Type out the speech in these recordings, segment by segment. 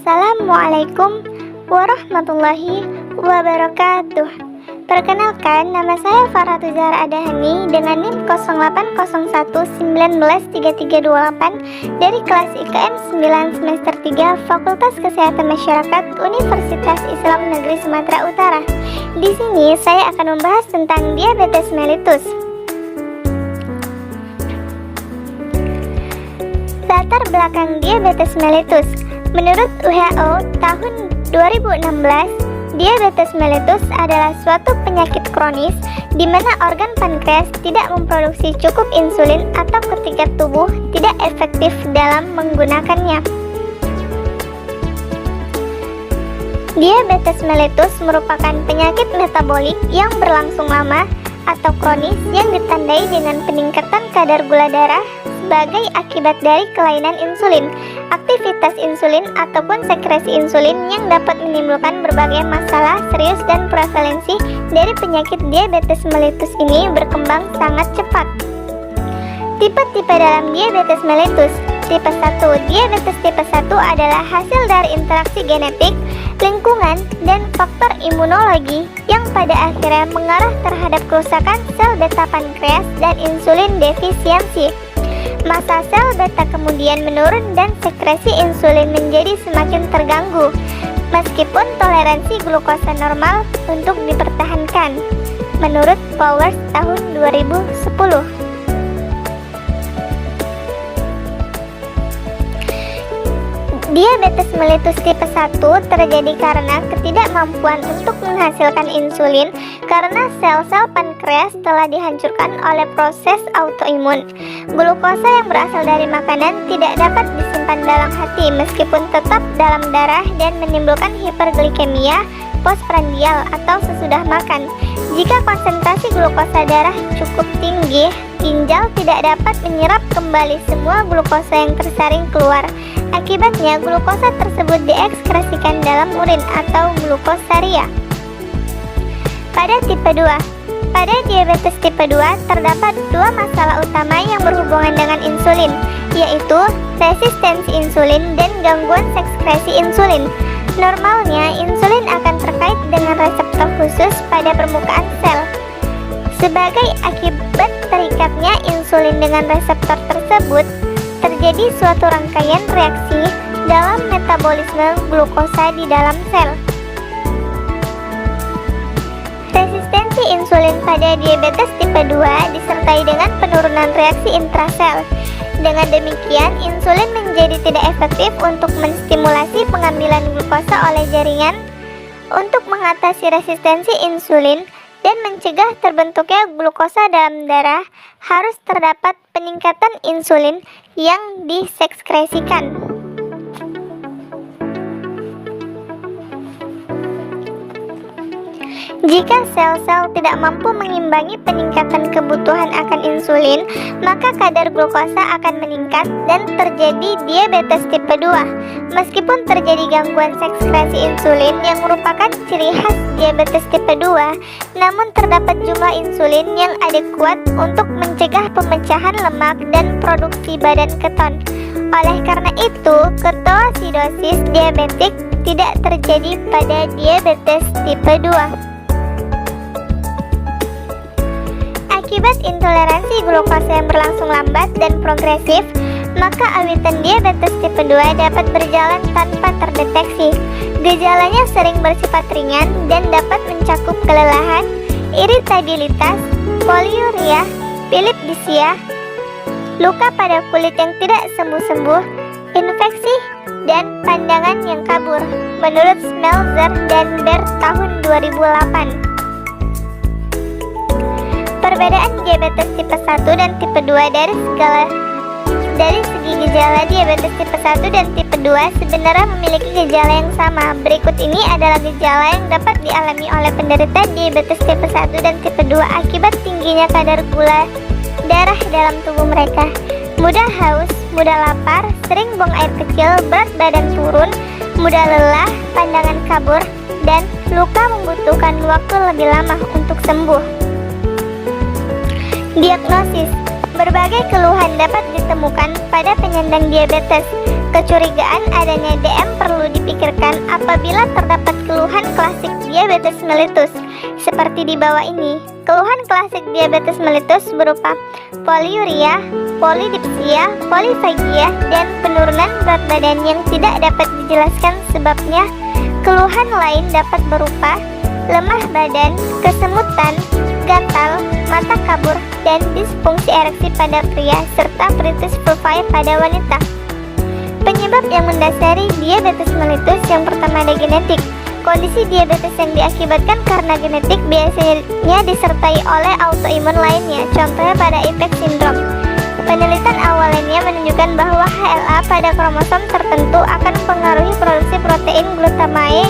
Assalamualaikum warahmatullahi wabarakatuh. Perkenalkan, nama saya Farhatu Zahra Adahani dengan NIM 0811193328 dari kelas IKM 9 semester 3 Fakultas Kesehatan Masyarakat Universitas Islam Negeri Sumatera Utara. Di sini saya akan membahas tentang diabetes mellitus. Latar belakang diabetes mellitus. Menurut WHO tahun 2016, diabetes mellitus adalah suatu penyakit kronis di mana organ pankreas tidak memproduksi cukup insulin atau ketika tubuh tidak efektif dalam menggunakannya. Diabetes mellitus merupakan penyakit metabolik yang berlangsung lama atau kronis yang ditandai dengan peningkatan kadar gula darah sebagai akibat dari kelainan insulin, aktivitas insulin ataupun sekresi insulin yang dapat menimbulkan berbagai masalah serius dan prevalensi dari penyakit diabetes mellitus ini berkembang sangat cepat. Tipe-tipe dalam diabetes mellitus. Tipe 1. Diabetes tipe 1 adalah hasil dari interaksi genetik, lingkungan, dan faktor imunologi yang pada akhirnya mengarah terhadap kerusakan sel beta pankreas dan insulin defisiensi. Massa sel beta kemudian menurun dan sekresi insulin menjadi semakin terganggu, meskipun toleransi glukosa normal untuk dipertahankan, menurut Powers tahun 2010. Diabetes mellitus tipe 1 terjadi karena ketidakmampuan untuk menghasilkan insulin karena sel-sel pankreas telah dihancurkan oleh proses autoimun. Glukosa yang berasal dari makanan tidak dapat disimpan dalam hati meskipun tetap dalam darah dan menimbulkan hiperglikemia postprandial atau sesudah makan. Jika konsentrasi glukosa darah cukup tinggi, ginjal tidak dapat menyerap kembali semua glukosa yang tersaring keluar. Akibatnya, glukosa tersebut diekskresikan dalam urin atau glukosaria. Pada tipe 2. Pada diabetes tipe 2 terdapat dua masalah utama yang berhubungan dengan insulin, yaitu resistensi insulin dan gangguan sekresi insulin. Normalnya, insulin akan terkait dengan reseptor khusus pada permukaan sel. Sebagai akibat terikatnya insulin dengan reseptor tersebut, terjadi suatu rangkaian reaksi dalam metabolisme glukosa di dalam sel. Resistensi insulin pada diabetes tipe 2 disertai dengan penurunan reaksi intrasel. Dengan demikian, insulin menjadi tidak efektif untuk menstimulasi pengambilan glukosa oleh jaringan. Untuk mengatasi resistensi insulin dan mencegah terbentuknya glukosa dalam darah, harus terdapat peningkatan insulin yang disekresikan. Jika sel-sel tidak mampu mengimbangi peningkatan kebutuhan akan insulin, maka kadar glukosa akan meningkat dan terjadi diabetes tipe 2. Meskipun terjadi gangguan sekresi insulin yang merupakan ciri khas diabetes tipe 2, namun terdapat jumlah insulin yang adekuat untuk mencegah pemecahan lemak dan produksi badan keton. Oleh karena itu, ketoasidosis diabetik tidak terjadi pada diabetes tipe 2. Akibat intoleransi glukosa yang berlangsung lambat dan progresif, maka awitan diabetes tipe 2 dapat berjalan tanpa terdeteksi. Gejalanya sering bersifat ringan dan dapat mencakup kelelahan, iritabilitas, poliuria, pilipdisia, luka pada kulit yang tidak sembuh-sembuh, infeksi, dan pandangan yang kabur, menurut Smeltzer dan Baer tahun 2008. Perbedaan diabetes tipe 1 dan tipe 2 dari segi gejala. Diabetes tipe 1 dan tipe 2 sebenarnya memiliki gejala yang sama. Berikut ini adalah gejala yang dapat dialami oleh penderita diabetes tipe 1 dan tipe 2 akibat tingginya kadar gula darah dalam tubuh mereka. Mudah haus, mudah lapar, sering buang air kecil, berat badan turun, mudah lelah, pandangan kabur, dan luka membutuhkan waktu lebih lama untuk sembuh. Diagnosis. Berbagai keluhan dapat ditemukan pada penyandang diabetes. Kecurigaan adanya DM perlu dipikirkan apabila terdapat keluhan klasik diabetes mellitus seperti di bawah ini. Keluhan klasik diabetes mellitus berupa poliuria, polidipsia, polifagia, dan penurunan berat badan yang tidak dapat dijelaskan sebabnya. Keluhan lain dapat berupa lemah badan, kesemutan, gatal, mata kabur, dan disfungsi ereksi pada pria serta pruritus vulvae pada wanita. Penyebab yang mendasari diabetes mellitus yang pertama ada genetik. Kondisi diabetes yang diakibatkan karena genetik biasanya disertai oleh autoimun lainnya, contohnya pada IPEX syndrome. Penelitian awal lainnya menunjukkan bahwa HLA pada kromosom tertentu akan mempengaruhi produksi protein glutamae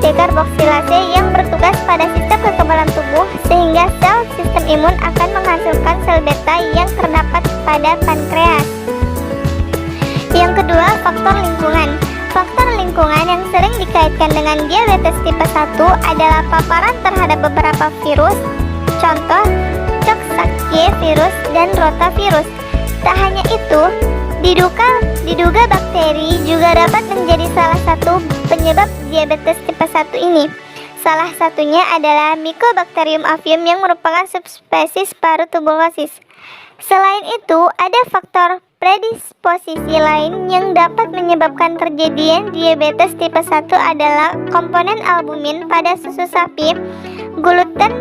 dekarboksilase yang bertugas pada sistem kekebalan tubuh, sehingga sel sistem imun akan menghasilkan sel beta yang terdapat pada pankreas. Yang kedua, faktor lingkungan. Faktor lingkungan yang sering dikaitkan dengan diabetes tipe 1 adalah paparan terhadap beberapa virus, contoh Coxsackie virus dan rotavirus. Tak hanya itu, diduga bakteri juga dapat menjadi salah satu penyebab diabetes tipe 1 ini. Salah satunya adalah Mycobacterium avium yang merupakan subspesies Parutuberculosis. Selain itu, ada faktor predisposisi lain yang dapat menyebabkan terjadinya diabetes tipe 1 adalah komponen albumin pada susu sapi, gluten,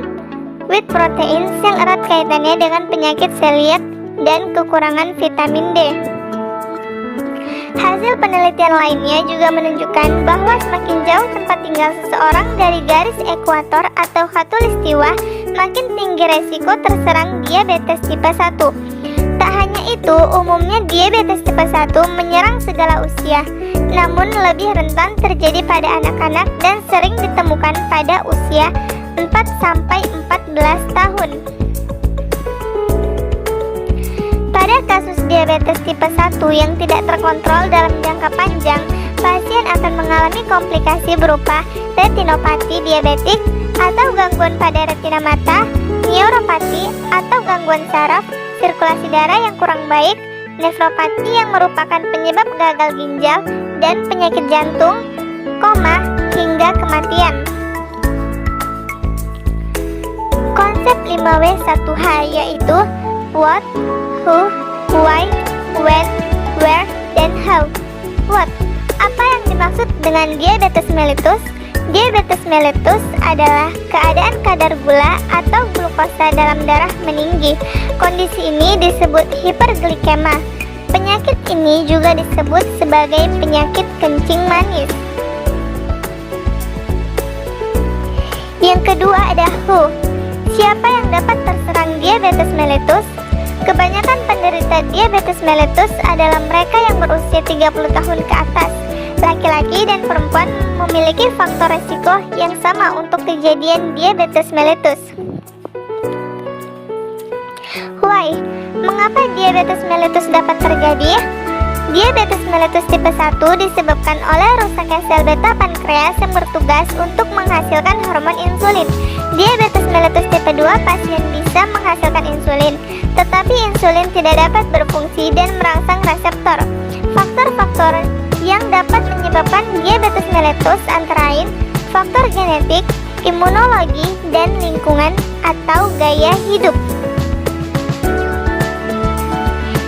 wheat proteins yang erat kaitannya dengan penyakit celiac, dan kekurangan vitamin D. Hasil penelitian lainnya juga menunjukkan bahwa semakin jauh tempat tinggal seseorang dari garis ekuator atau khatulistiwa, makin tinggi resiko terserang diabetes tipe 1. Tak hanya itu, umumnya diabetes tipe 1 menyerang segala usia, namun lebih rentan terjadi pada anak-anak dan sering ditemukan pada usia 4-14 tahun. Pada kasus diabetes tipe 1 yang tidak terkontrol dalam jangka panjang, pasien akan mengalami komplikasi berupa retinopati diabetik atau gangguan pada retina mata, neuropati atau gangguan saraf, sirkulasi darah yang kurang baik, nefropati yang merupakan penyebab gagal ginjal, dan penyakit jantung, koma, hingga kematian. Konsep 5W1H yaitu what, who, why, when, where, dan how. What? Apa yang dimaksud dengan diabetes mellitus? Diabetes mellitus adalah keadaan kadar gula atau glukosa dalam darah meninggi. Kondisi ini disebut hiperglikema. Penyakit ini juga disebut sebagai penyakit kencing manis. Yang kedua ada who. Siapa yang dapat terserang diabetes mellitus? Kebanyakan penderita diabetes mellitus adalah mereka yang berusia 30 tahun ke atas. Laki-laki dan perempuan memiliki faktor resiko yang sama untuk kejadian diabetes mellitus. Why? Mengapa diabetes mellitus dapat terjadi? Diabetes mellitus tipe 1 disebabkan oleh rusaknya sel beta pankreas yang bertugas untuk menghasilkan hormon insulin. Diabetes mellitus tipe 2 pasien bisa menghasilkan insulin, tetapi insulin tidak dapat berfungsi dan merangsang reseptor. Faktor-faktor yang dapat menyebabkan diabetes mellitus antara lain faktor genetik, imunologi, dan lingkungan atau gaya hidup.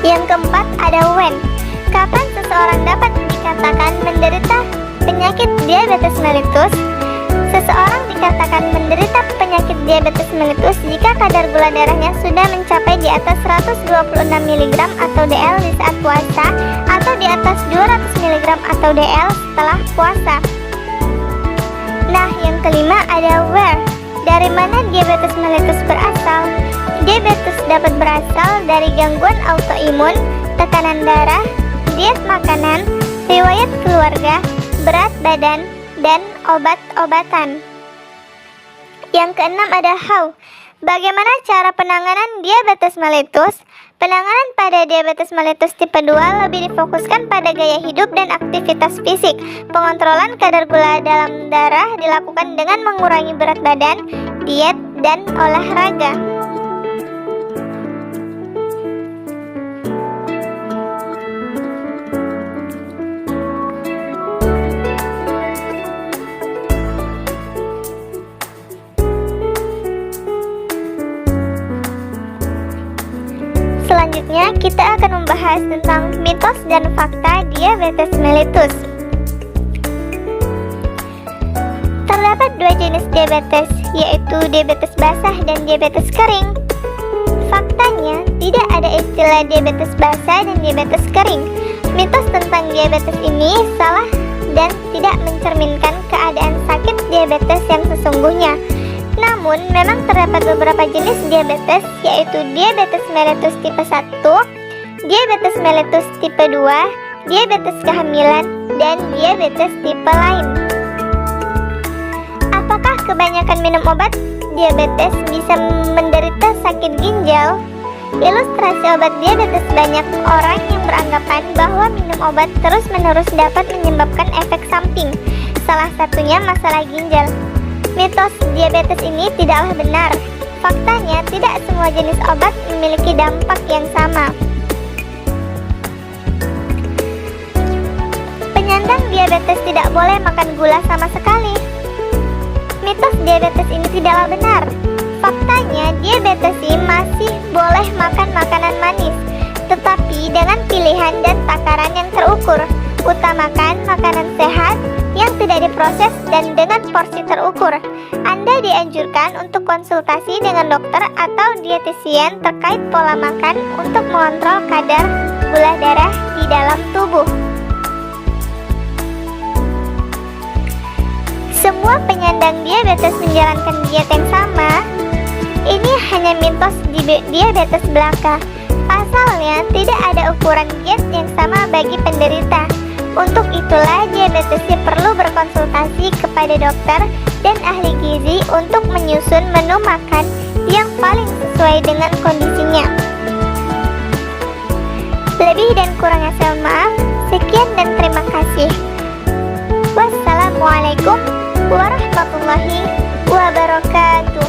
Yang keempat ada when. Kapan seseorang dapat dikatakan menderita penyakit diabetes mellitus? Seseorang dikatakan menderita penyakit diabetes mellitus jika kadar gula darahnya sudah mencapai di atas 126 mg atau DL di saat puasa atau di atas 200 mg atau DL setelah puasa. Nah, yang kelima ada where. Dari mana diabetes mellitus berasal? Diabetes dapat berasal dari gangguan autoimun, tekanan darah, diet makanan, riwayat keluarga, berat badan, dan obat-obatan. Yang keenam ada how. Bagaimana cara penanganan diabetes mellitus? Penanganan pada diabetes mellitus tipe 2 lebih difokuskan pada gaya hidup dan aktivitas fisik. Pengontrolan kadar gula dalam darah dilakukan dengan mengurangi berat badan, diet, dan olahraga. kita akan membahas tentang mitos dan fakta diabetes mellitus. Terdapat dua jenis diabetes, yaitu diabetes basah dan diabetes kering. Faktanya, tidak ada istilah diabetes basah dan diabetes kering. Mitos tentang diabetes ini salah dan tidak mencerminkan keadaan sakit diabetes yang sesungguhnya. Namun, memang terdapat beberapa jenis diabetes, yaitu diabetes mellitus tipe 1, diabetes mellitus tipe 2, diabetes kehamilan, dan diabetes tipe lain. Apakah kebanyakan minum obat diabetes bisa menderita sakit ginjal? Ilustrasi obat diabetes, banyak orang yang beranggapan bahwa minum obat terus-menerus dapat menyebabkan efek samping, salah satunya masalah ginjal. Mitos diabetes ini tidaklah benar. Faktanya, tidak semua jenis obat memiliki dampak yang sama. Penyandang diabetes tidak boleh makan gula sama sekali. Mitos diabetes ini tidaklah benar. Faktanya, diabetesi masih boleh makan makanan manis, tetapi dengan pilihan dan takaran yang terukur. Utamakan makanan sehat yang tidak diproses dan dengan porsi terukur. Anda dianjurkan untuk konsultasi dengan dokter atau dietitian terkait pola makan untuk mengontrol kadar gula darah di dalam tubuh. Semua penyandang diabetes menjalankan diet yang sama. Ini hanya mitos diabetes belaka. Pasalnya, tidak ada ukuran diet yang sama bagi penderita. Untuk itulah diabetesnya perlu berkonsultasi kepada dokter dan ahli gizi untuk menyusun menu makan yang paling sesuai dengan kondisinya. Lebih dan kurangnya saya maaf. Sekian dan terima kasih. Wassalamualaikum warahmatullahi wabarakatuh.